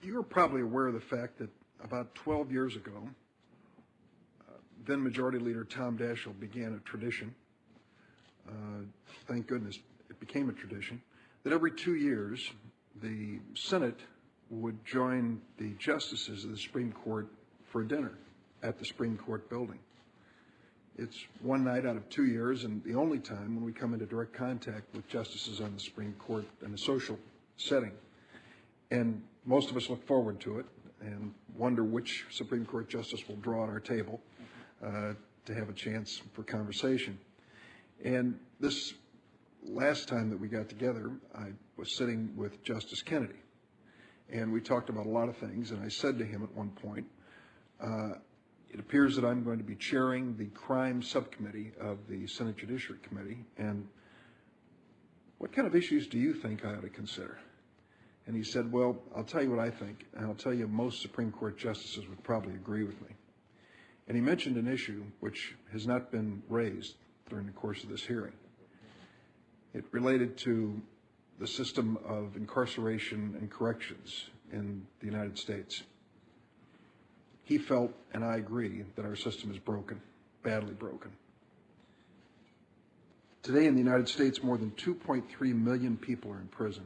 You're probably aware of the fact that about 12 years ago, then Majority Leader Tom Daschle began a tradition. Thank goodness it became a tradition, that every 2 years the Senate would join the justices of the Supreme Court for a dinner at the Supreme Court building. It's one night out of 2 years, and the only time when we come into direct contact with justices on the Supreme Court in a social setting. And most of us look forward to it and wonder which Supreme Court justice will draw at our table to have a chance for conversation. And this last time that we got together, I was sitting with Justice Kennedy, and we talked about a lot of things, and I said to him at one point, it appears that I'm going to be chairing the crime subcommittee of the Senate Judiciary Committee, and what kind of issues do you think I ought to consider? And he said, well, I'll tell you what I think, and I'll tell you most Supreme Court justices would probably agree with me. And he mentioned an issue which has not been raised during the course of this hearing. It related to the system of incarceration and corrections in the United States. He felt, and I agree, that our system is broken, badly broken. Today in the United States, more than 2.3 million people are in prison.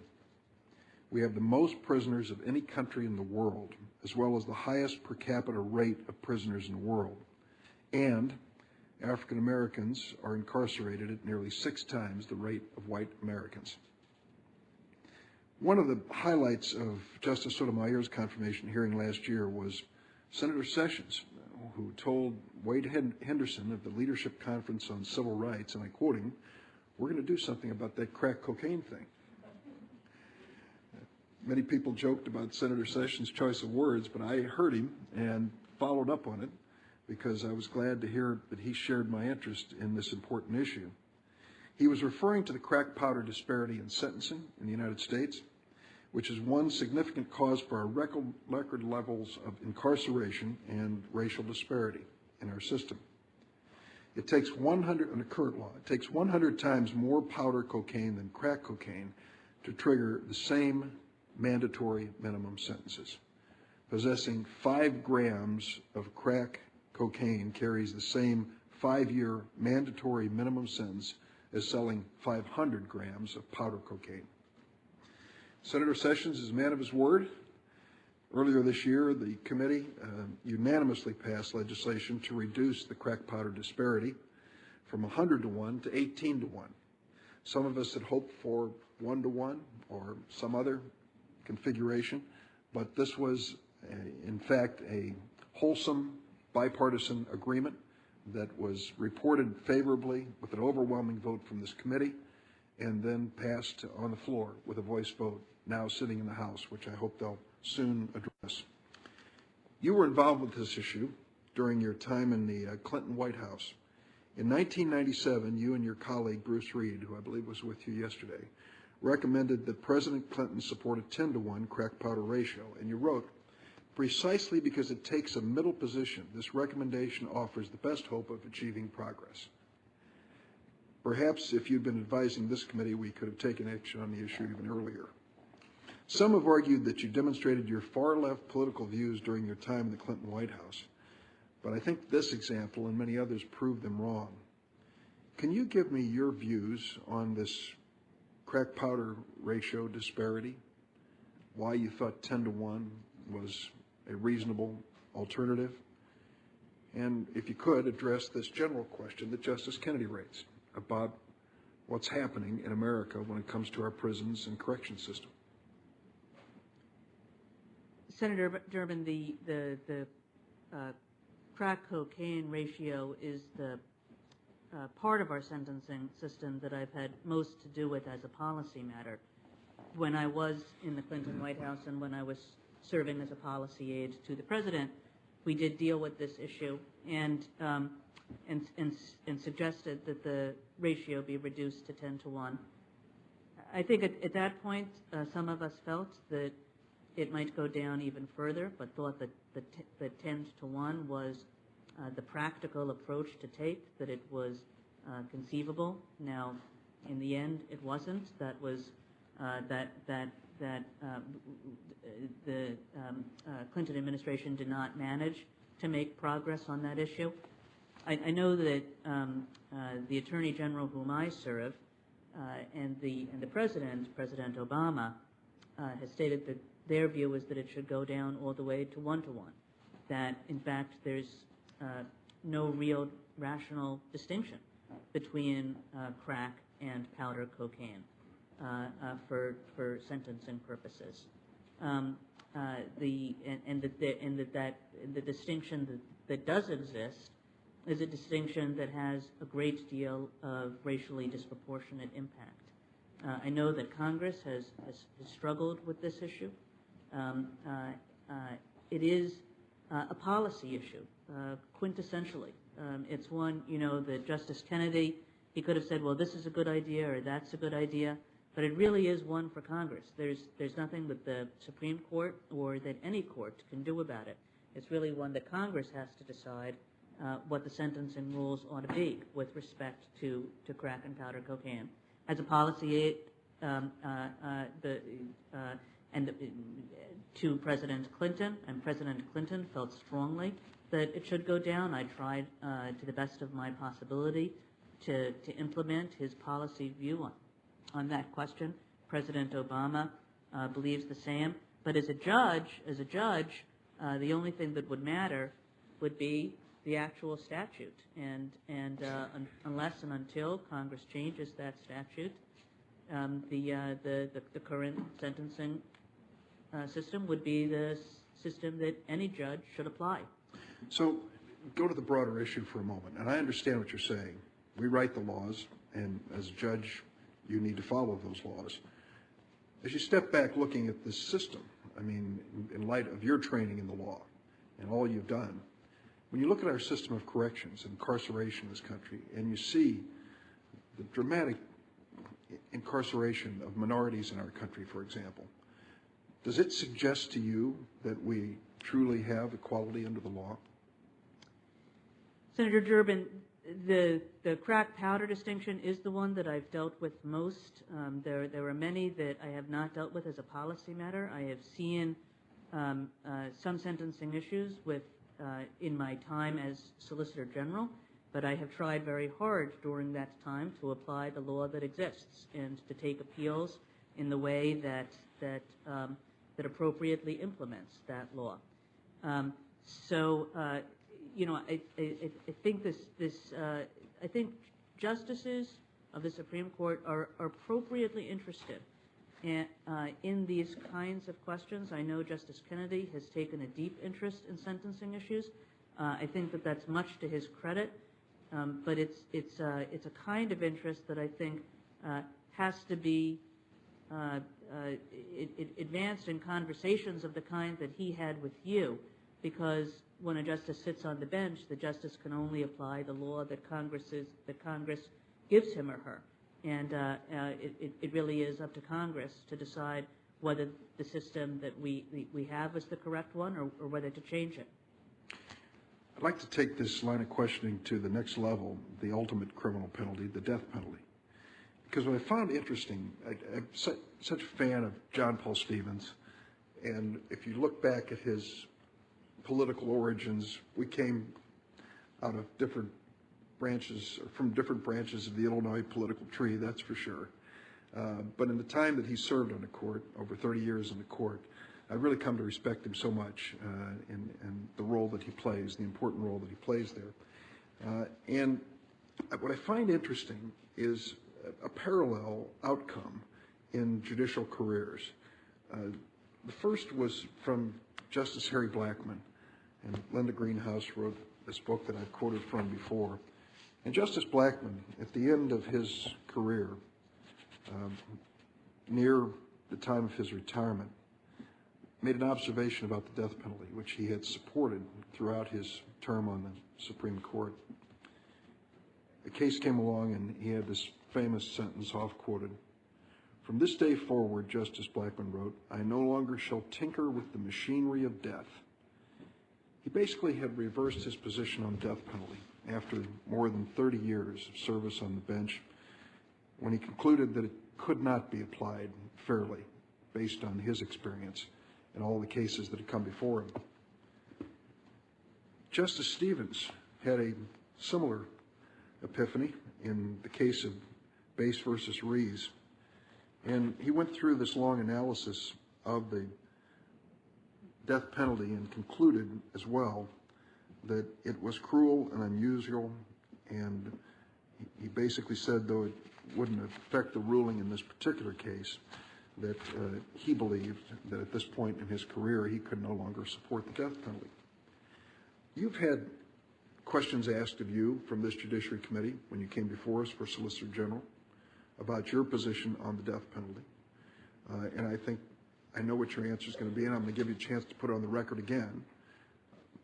We have the most prisoners of any country in the world, as well as the highest per capita rate of prisoners in the world. And African Americans are incarcerated at nearly 6 times the rate of white Americans. One of the highlights of Justice Sotomayor's confirmation hearing last year was Senator Sessions, who told Wade Henderson of the Leadership Conference on Civil Rights, and I quote him, "We're going to do something about that crack cocaine thing." Many people joked about Senator Sessions' choice of words, but I heard him and followed up on it because I was glad to hear that he shared my interest in this important issue. He was referring to the crack powder disparity in sentencing in the United States, which is one significant cause for our record levels of incarceration and racial disparity in our system. It takes 100, in the current law, it takes 100 times more powder cocaine than crack cocaine to trigger the same mandatory minimum sentences. Possessing 5 grams of crack cocaine carries the same 5-year mandatory minimum sentence as selling 500 grams of powder cocaine. Senator Sessions is a man of his word. Earlier this year, the committee unanimously passed legislation to reduce the crack powder disparity from 100 to 1 to 18 to 1. Some of us had hoped for 1 to 1 or some other configuration, but this was, in fact, a wholesome bipartisan agreement that was reported favorably with an overwhelming vote from this committee and then passed on the floor with a voice vote, now sitting in the House, which I hope they'll soon address. You were involved with this issue during your time in the Clinton White House. In 1997, you and your colleague Bruce Reed, who I believe was with you yesterday, recommended that President Clinton support a 10 to 1 crack powder ratio, and you wrote, "Precisely because it takes a middle position, this recommendation offers the best hope of achieving progress." Perhaps if you'd been advising this committee, we could have taken action on the issue even earlier. Some have argued that you demonstrated your far-left political views during your time in the Clinton White House, but I think this example and many others proved them wrong. Can you give me your views on this crack powder ratio disparity, why you thought 10 to 1 was a reasonable alternative, and if you could address this general question that Justice Kennedy raised about what's happening in America when it comes to our prisons and correction system? Senator Durbin, the crack cocaine ratio is the part of our sentencing system that I've had most to do with as a policy matter. When I was in the Clinton White House and when I was serving as a policy aide to the president, we did deal with this issue and suggested that the ratio be reduced to 10 to 1. I think at that point, some of us felt that it might go down even further, but thought that the 10 to 1 was the practical approach to take, that it was conceivable. Now, in the end, it wasn't. That was that the Clinton administration did not manage to make progress on that issue. I know that the Attorney General whom I serve and the President Obama, has stated that their view is that it should go down all the way to 1-to-1. That in fact there's no real rational distinction between crack and powder cocaine for sentencing purposes. The distinction that does exist is a distinction that has a great deal of racially disproportionate impact. I know that Congress has struggled with this issue. It is a policy issue, quintessentially. It's one, that Justice Kennedy, he could have said, well, this is a good idea or that's a good idea, but it really is one for Congress. There's nothing that the Supreme Court or that any court can do about it. It's really one that Congress has to decide what the sentencing rules ought to be with respect to crack and powder cocaine. As a policy to President Clinton, and President Clinton felt strongly that it should go down. I tried to the best of my possibility to implement his policy view on that question. President Obama believes the same. But as a judge, the only thing that would matter would be the actual statute, and unless and until Congress changes that statute, the current sentencing system would be the system that any judge should apply. So go to the broader issue for a moment, and I understand what you're saying. We write the laws, and as a judge, you need to follow those laws. As you step back looking at this system, I mean, in light of your training in the law and all you've done, when you look at our system of corrections and incarceration in this country, and you see the dramatic incarceration of minorities in our country, for example, does it suggest to you that we truly have equality under the law? Senator Durbin, the crack powder distinction is the one that I've dealt with most. There are many that I have not dealt with as a policy matter. I have seen some sentencing issues in my time as Solicitor General, but I have tried very hard during that time to apply the law that exists and to take appeals in the way that appropriately implements that law. I think justices of the Supreme Court are appropriately interested in these kinds of questions. I know Justice Kennedy has taken a deep interest in sentencing issues. I think that that's much to his credit, but it's a kind of interest that I think has to be advanced in conversations of the kind that he had with you, because when a justice sits on the bench, the justice can only apply the law that Congress gives him or her. And it really is up to Congress to decide whether the system that we have is the correct one or whether to change it. I'd like to take this line of questioning to the next level, the ultimate criminal penalty, the death penalty. Because what I found interesting, I'm such a fan of John Paul Stevens, and if you look back at his political origins, we came out of different branches, or from different branches of the Illinois political tree, that's for sure. But in the time that he served on the court, over 30 years in the court, I've really come to respect him so much in the role that he plays, the important role that he plays there. And what I find interesting is a parallel outcome in judicial careers. The first was from Justice Harry Blackmun, and Linda Greenhouse wrote this book that I've quoted from before. And Justice Blackmun, at the end of his career, near the time of his retirement, made an observation about the death penalty, which he had supported throughout his term on the Supreme Court. A case came along, and he had this famous sentence off-quoted. "From this day forward," Justice Blackmun wrote, "I no longer shall tinker with the machinery of death." He basically had reversed his position on the death penalty after more than 30 years of service on the bench, when he concluded that it could not be applied fairly based on his experience and all the cases that had come before him. Justice Stevens had a similar epiphany in the case of Bass versus Rees, and he went through this long analysis of the death penalty and concluded as well that it was cruel and unusual, and he basically said, though it wouldn't affect the ruling in this particular case, that he believed that at this point in his career he could no longer support the death penalty. You've had questions asked of you from this Judiciary Committee when you came before us for Solicitor General about your position on the death penalty. And I think I know what your answer is going to be, and I'm going to give you a chance to put it on the record again.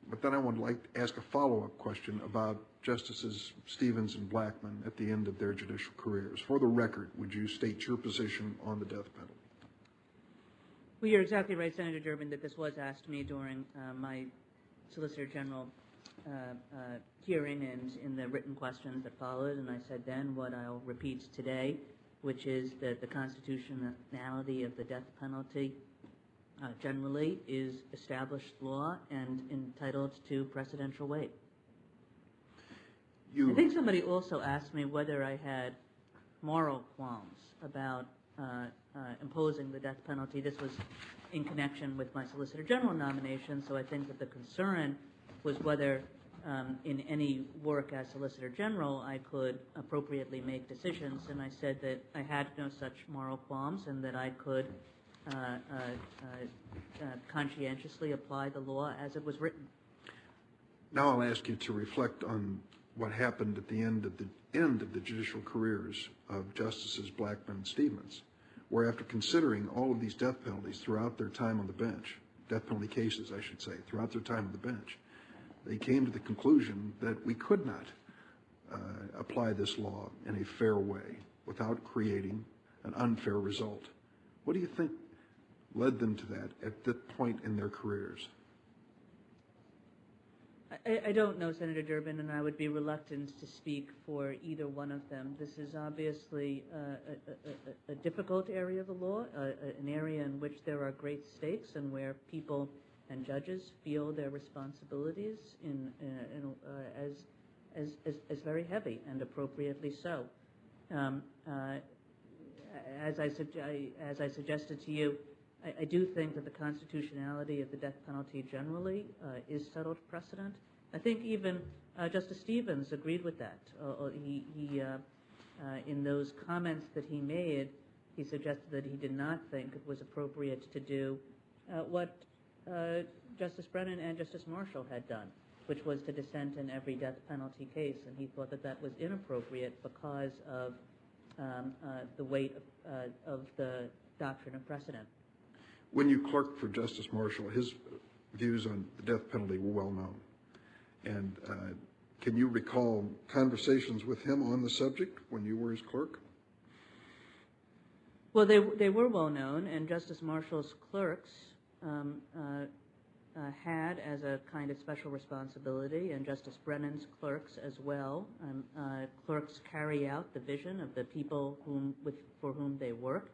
But then I would like to ask a follow-up question about Justices Stevens and Blackmun at the end of their judicial careers. For the record, would you state your position on the death penalty? Well, you're exactly right, Senator Durbin, that this was asked me during my Solicitor General hearing and in the written questions that followed, and I said then what I'll repeat today, which is that the constitutionality of the death penalty generally is established law and entitled to precedential weight. I think somebody also asked me whether I had moral qualms about imposing the death penalty. This was in connection with my Solicitor General nomination, so I think that the concern was whether in any work as Solicitor General I could appropriately make decisions, and I said that I had no such moral qualms and that I could conscientiously apply the law as it was written. Now I'll ask you to reflect on what happened at the end of the judicial careers of Justices Blackmun and Stevens, where after considering all of these death penalties throughout their time on the bench, death penalty cases I should say, throughout their time on the bench, they came to the conclusion that we could not apply this law in a fair way without creating an unfair result. What do you think led them to that at that point in their careers? I don't know, Senator Durbin, and I would be reluctant to speak for either one of them. This is obviously a difficult area of the law, an area in which there are great stakes and where people and judges feel their responsibilities as very heavy, and appropriately so. As I suggested to you, I do think that the constitutionality of the death penalty generally is settled precedent. I think even Justice Stevens agreed with that. He in those comments that he made, he suggested that he did not think it was appropriate to do what Justice Brennan and Justice Marshall had done, which was to dissent in every death penalty case, and he thought that that was inappropriate because of the weight of the doctrine of precedent. When you clerked for Justice Marshall, his views on the death penalty were well known. And can you recall conversations with him on the subject when you were his clerk? Well, they were well known, and Justice Marshall's clerks had as a kind of special responsibility, and Justice Brennan's clerks as well. Clerks carry out the vision of the people for whom they work,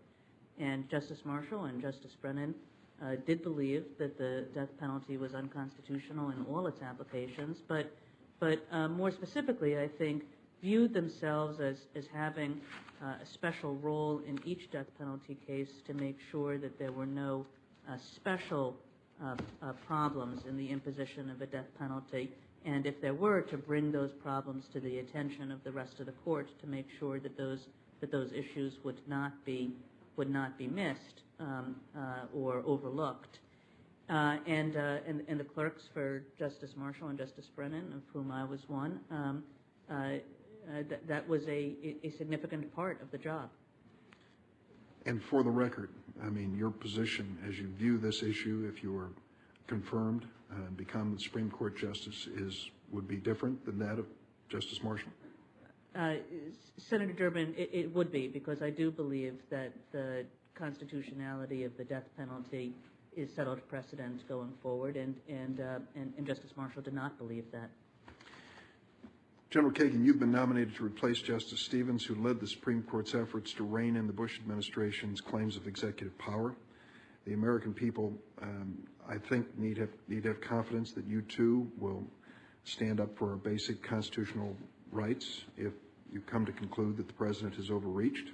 and Justice Marshall and Justice Brennan did believe that the death penalty was unconstitutional in all its applications, but more specifically, I think, viewed themselves as having a special role in each death penalty case to make sure that there were no special problems in the imposition of a death penalty, and if there were, to bring those problems to the attention of the rest of the court to make sure that those issues would not be missed or overlooked. And the clerks for Justice Marshall and Justice Brennan, of whom I was one, that was a significant part of the job. And for the record, I mean, your position as you view this issue, if you were confirmed and become the Supreme Court Justice, would be different than that of Justice Marshall? Senator Durbin, it would be, because I do believe that the constitutionality of the death penalty is settled precedent going forward, and Justice Marshall did not believe that. General Kagan, you've been nominated to replace Justice Stevens, who led the Supreme Court's efforts to rein in the Bush administration's claims of executive power. The American people, I think, need to have confidence that you too will stand up for our basic constitutional rights if you come to conclude that the president has overreached.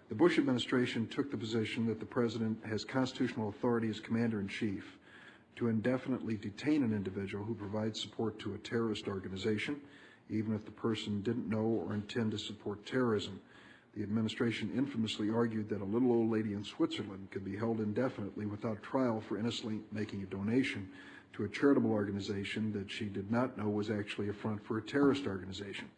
The Bush administration took the position that the president has constitutional authority as commander-in-chief to indefinitely detain an individual who provides support to a terrorist organization, even if the person didn't know or intend to support terrorism. The administration infamously argued that a little old lady in Switzerland could be held indefinitely without trial for innocently making a donation to a charitable organization that she did not know was actually a front for a terrorist organization.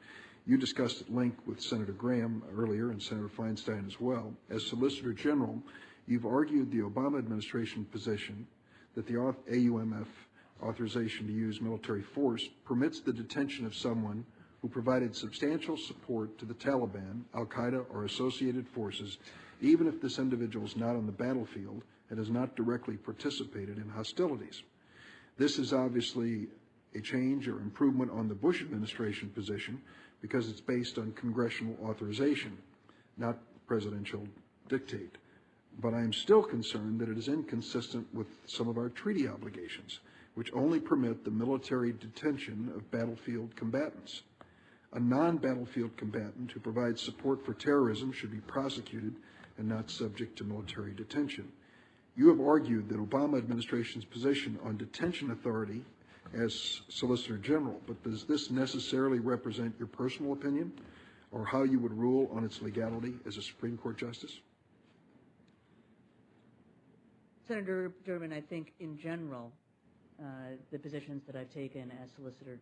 You discussed at length with Senator Graham earlier and Senator Feinstein as well. As Solicitor General, you've argued the Obama administration position that the AUMF authorization to use military force permits the detention of someone who provided substantial support to the Taliban, Al-Qaeda, or associated forces, even if this individual is not on the battlefield and has not directly participated in hostilities. This is obviously a change or improvement on the Bush administration position because it's based on congressional authorization, not presidential dictate. But I'm still concerned that it is inconsistent with some of our treaty obligations, which only permit the military detention of battlefield combatants. A non-battlefield combatant who provides support for terrorism should be prosecuted and not subject to military detention. You have argued that Obama administration's position on detention authority as Solicitor General, but does this necessarily represent your personal opinion or how you would rule on its legality as a Supreme Court Justice? Senator Durbin, I think in general, the positions that I've taken as Solicitor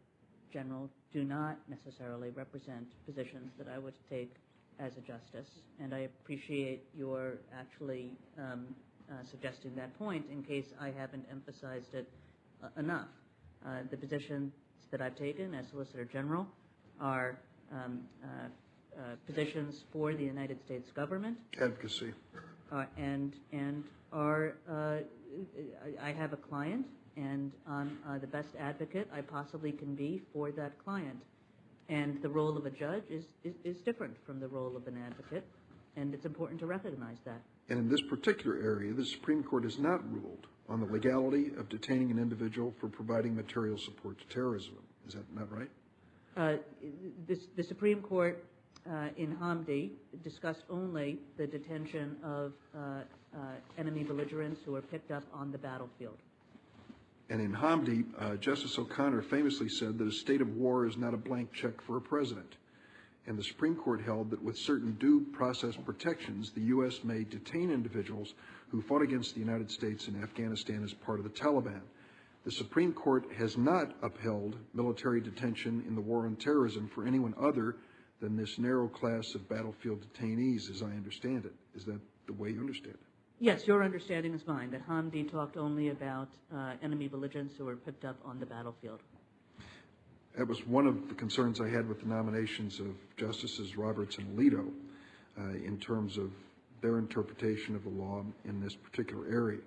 General do not necessarily represent positions that I would take as a justice, and I appreciate your actually suggesting that point in case I haven't emphasized it enough. The positions that I've taken as Solicitor General are positions for the United States government. Advocacy. And are, I have a client, and I'm the best advocate I possibly can be for that client. And the role of a judge is different from the role of an advocate, and it's important to recognize that. And in this particular area, the Supreme Court has not ruled on the legality of detaining an individual for providing material support to terrorism. Is that not right? The Supreme Court in Hamdi discussed only the detention of enemy belligerents who were picked up on the battlefield. And in Hamdi, Justice O'Connor famously said that a state of war is not a blank check for a president. And the Supreme Court held that with certain due process protections, the U.S. may detain individuals who fought against the United States in Afghanistan as part of the Taliban. The Supreme Court has not upheld military detention in the war on terrorism for anyone other than this narrow class of battlefield detainees, as I understand it. Is that the way you understand it? Yes, your understanding is mine, that Hamdi talked only about enemy belligerents who were picked up on the battlefield. That was one of the concerns I had with the nominations of Justices Roberts and Alito in terms of their interpretation of the law in this particular area.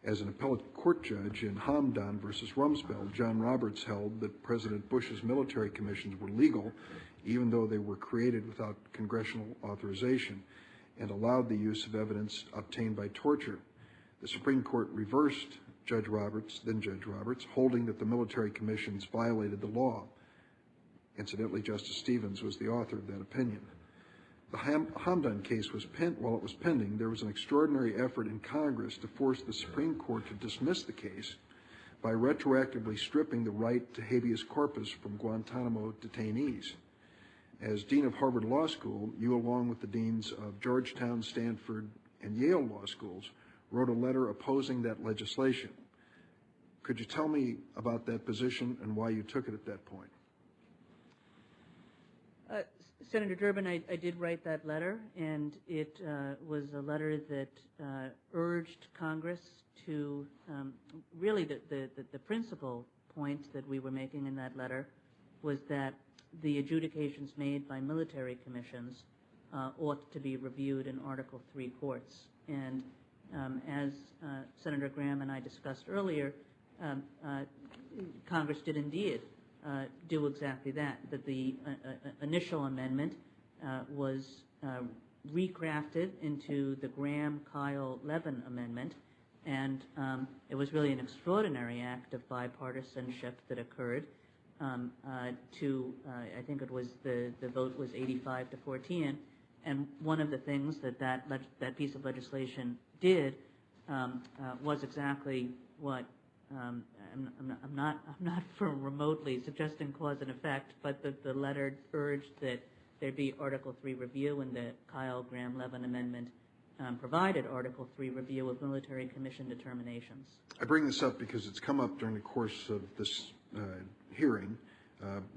As an appellate court judge in Hamdan versus Rumsfeld, John Roberts held that President Bush's military commissions were legal, even though they were created without congressional authorization, and allowed the use of evidence obtained by torture. The Supreme Court reversed Judge Roberts, holding that the military commissions violated the law. Incidentally, Justice Stevens was the author of that opinion. The Hamdan case was while it was pending, there was an extraordinary effort in Congress to force the Supreme Court to dismiss the case by retroactively stripping the right to habeas corpus from Guantanamo detainees. As Dean of Harvard Law School, you, along with the deans of Georgetown, Stanford, and Yale Law Schools, wrote a letter opposing that legislation. Could you tell me about that position and why you took it at that point? Senator Durbin, I did write that letter, and it was a letter that urged Congress to really the principal point that we were making in that letter was that the adjudications made by military commissions ought to be reviewed in Article III courts. And as Senator Graham and I discussed earlier, Congress did indeed do exactly that, that the initial amendment was recrafted into the Graham-Kyle-Levin amendment, And it was really an extraordinary act of bipartisanship that occurred. I think it was the vote was 85-14, and one of the things that piece of legislation did was exactly what I'm not for remotely suggesting cause and effect, but the letter urged that there be Article 3 review, and the Kyle Graham-Levin amendment provided Article 3 review of military commission determinations. I bring this up because it's come up during the course of this hearing,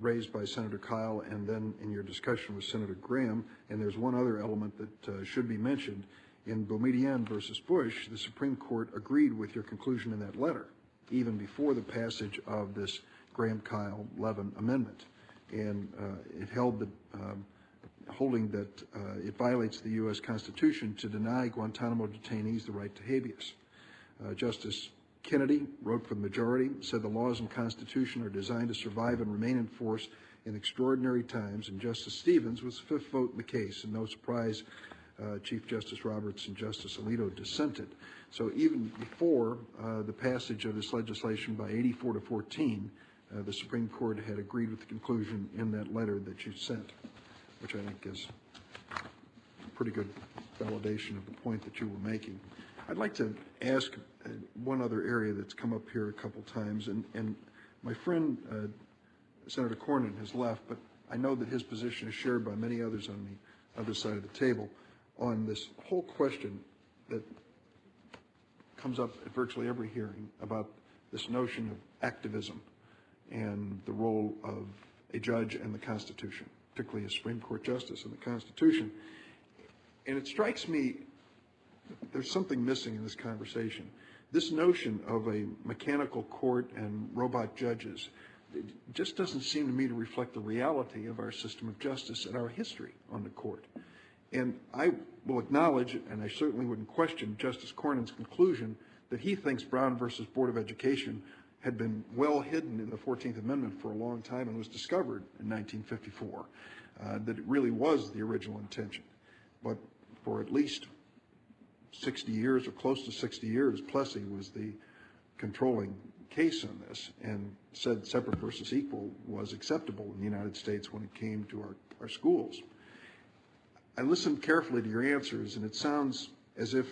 raised by Senator Kyle and then in your discussion with Senator Graham, and there's one other element that should be mentioned. In Boumediene versus Bush, the Supreme Court agreed with your conclusion in that letter, even before the passage of this Graham-Kyle-Levin amendment. And it held that, holding that it violates the U.S. Constitution to deny Guantanamo detainees the right to habeas. Justice Kennedy wrote for the majority, said the laws and Constitution are designed to survive and remain in force in extraordinary times, and Justice Stevens was the fifth vote in the case, and no surprise, Chief Justice Roberts and Justice Alito dissented. So even before the passage of this legislation by 84-14, the Supreme Court had agreed with the conclusion in that letter that you sent, which I think is a pretty good validation of the point that you were making. I'd like to ask one other area that's come up here a couple times, and my friend Senator Cornyn has left, but I know that his position is shared by many others on the other side of the table on this whole question that comes up at virtually every hearing about this notion of activism and the role of a judge and the Constitution, particularly a Supreme Court justice and the Constitution. And it strikes me there's something missing in this conversation. This notion of a mechanical court and robot judges, it just doesn't seem to me to reflect the reality of our system of justice and our history on the court. And I will acknowledge, and I certainly wouldn't question Justice Cornyn's conclusion that he thinks Brown versus Board of Education had been well hidden in the 14th Amendment for a long time and was discovered in 1954, that it really was the original intention. But for at least 60 years or close to 60 years, Plessy was the controlling case on this and said separate versus equal was acceptable in the United States when it came to our schools. I listened carefully to your answers, and it sounds as if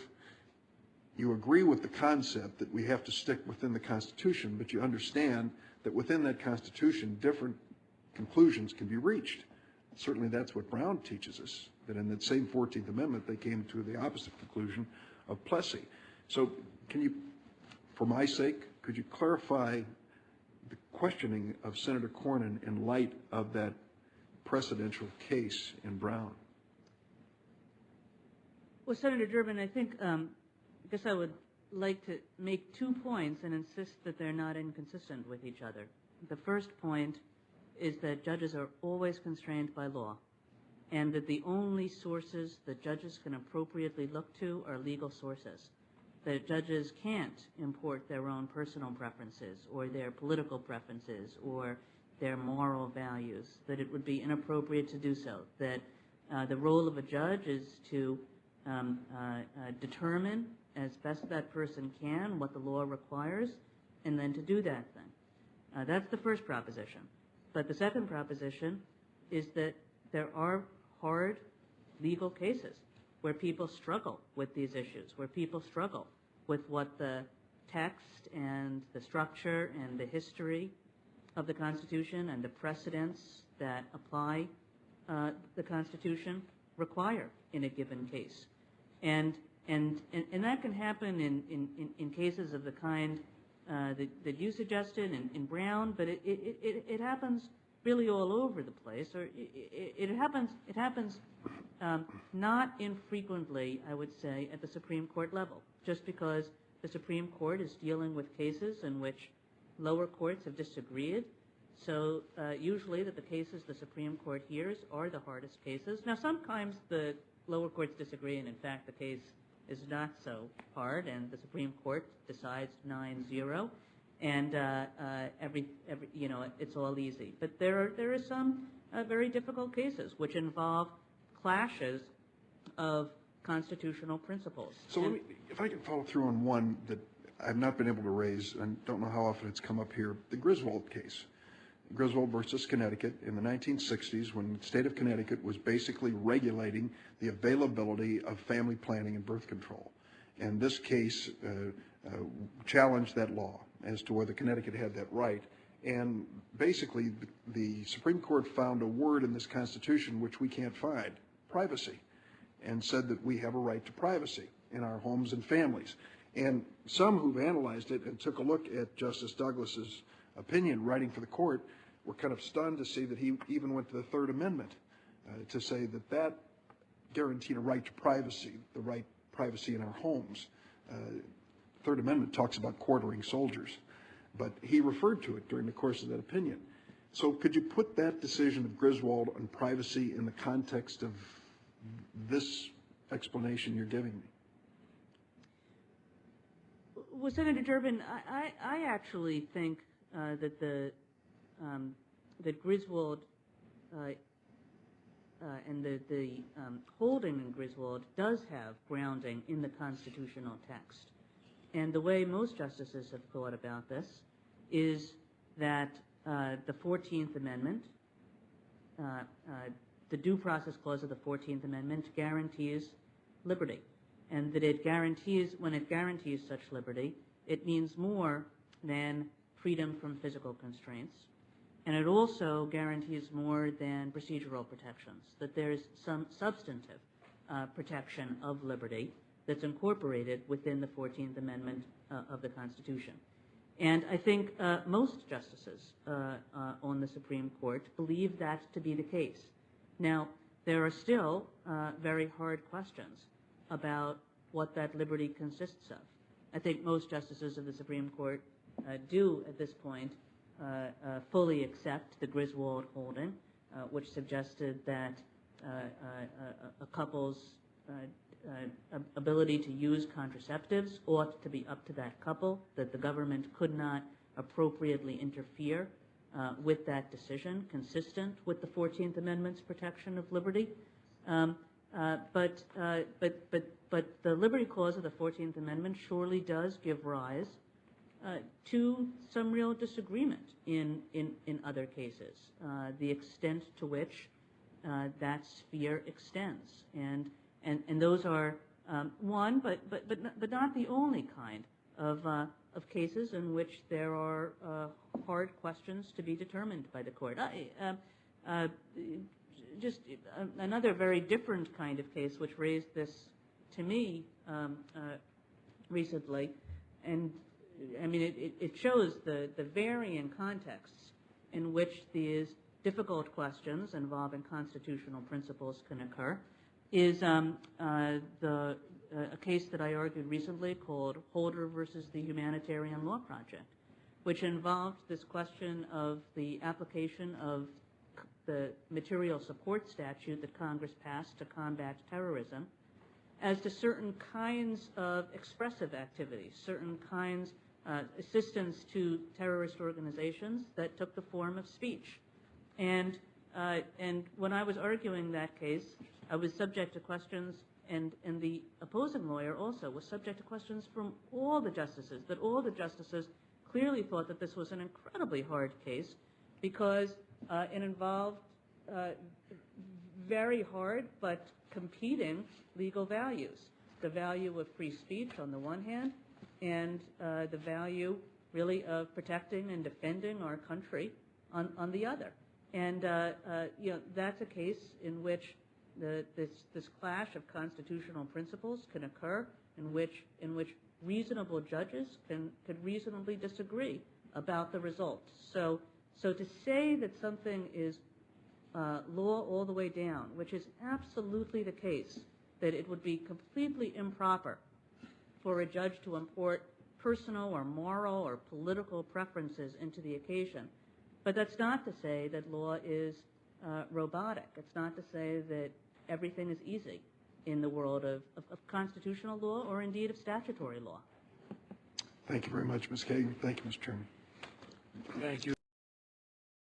you agree with the concept that we have to stick within the Constitution, but you understand that within that Constitution, different conclusions can be reached. Certainly that's what Brown teaches us, that in that same 14th Amendment, they came to the opposite conclusion of Plessy. So can you, for my sake, could you clarify the questioning of Senator Cornyn in light of that precedential case in Brown? Well, Senator Durbin, I think, I guess I would like to make 2 points and insist that they're not inconsistent with each other. The first point is that judges are always constrained by law, and that the only sources that judges can appropriately look to are legal sources. That judges can't import their own personal preferences or their political preferences or their moral values, that it would be inappropriate to do so, that the role of a judge is to determine as best that person can what the law requires, and then to do that thing. That's the first proposition. But the second proposition is that there are hard legal cases where people struggle with these issues, where people struggle with what the text and the structure and the history of the Constitution and the precedents that apply the Constitution require in a given case. And that can happen in cases of the kind that you suggested in Brown, but it happens really all over the place, or it happens not infrequently, I would say, at the Supreme Court level, just because the Supreme Court is dealing with cases in which lower courts have disagreed. So usually that the cases the Supreme Court hears are the hardest cases. Now, sometimes the lower courts disagree, and in fact the case is not so hard, and the Supreme Court decides 9-0, and it's all easy. But there are some very difficult cases which involve clashes of constitutional principles. So let me, if I can follow through on one that I've not been able to raise, and don't know how often it's come up here, the Griswold case. Griswold versus Connecticut in the 1960s, when the state of Connecticut was basically regulating the availability of family planning and birth control. And this case challenged that law as to whether Connecticut had that right. And basically, the Supreme Court found a word in this Constitution which we can't find, privacy, and said that we have a right to privacy in our homes and families. And some who've analyzed it and took a look at Justice Douglas's opinion writing for the court were kind of stunned to see that he even went to the Third Amendment to say that that guaranteed a right to privacy, the right privacy in our homes. Third Amendment talks about quartering soldiers, but he referred to it during the course of that opinion. So could you put that decision of Griswold on privacy in the context of this explanation you're giving me? Well, Senator Durbin, I actually think that that Griswold and the holding in Griswold does have grounding in the constitutional text. And the way most justices have thought about this is that the 14th Amendment, the Due Process Clause of the 14th Amendment guarantees liberty, and that it guarantees, when it guarantees such liberty, it means more than freedom from physical constraints. And it also guarantees more than procedural protections, that there's some substantive protection of liberty that's incorporated within the 14th Amendment of the Constitution. And I think most justices on the Supreme Court believe that to be the case. Now, there are still very hard questions about what that liberty consists of. I think most justices of the Supreme Court do, at this point, fully accept the Griswold holding, which suggested that a couple's ability to use contraceptives ought to be up to that couple, that the government could not appropriately interfere with that decision, consistent with the 14th Amendment's protection of liberty. But the Liberty Clause of the 14th Amendment surely does give rise to some real disagreement in other cases, the extent to which that sphere extends. And those are one, but not the only kind of cases in which there are hard questions to be determined by the court. Just another very different kind of case which raised this to me recently, and I mean it shows the varying contexts in which these difficult questions involving constitutional principles can occur, is a case that I argued recently called Holder versus the Humanitarian Law Project, which involved this question of the application of the material support statute that Congress passed to combat terrorism as to certain kinds of expressive activities, certain kinds assistance to terrorist organizations that took the form of speech. And when I was arguing that case, I was subject to questions, and the opposing lawyer also was subject to questions from all the justices, that all the justices clearly thought that this was an incredibly hard case because it involved very hard but competing legal values. The value of free speech on the one hand, and the value really of protecting and defending our country on the other. And that's a case in which this clash of constitutional principles can occur, in which reasonable judges could reasonably disagree about the results. So to say that something is law all the way down, which is absolutely the case, that it would be completely improper for a judge to import personal or moral or political preferences into the occasion. But that's not to say that law is robotic. It's not to say that everything is easy in the world of constitutional law or indeed of statutory law. Thank you very much, Ms. Kagan. Thank you, Mr. Chairman. Thank you.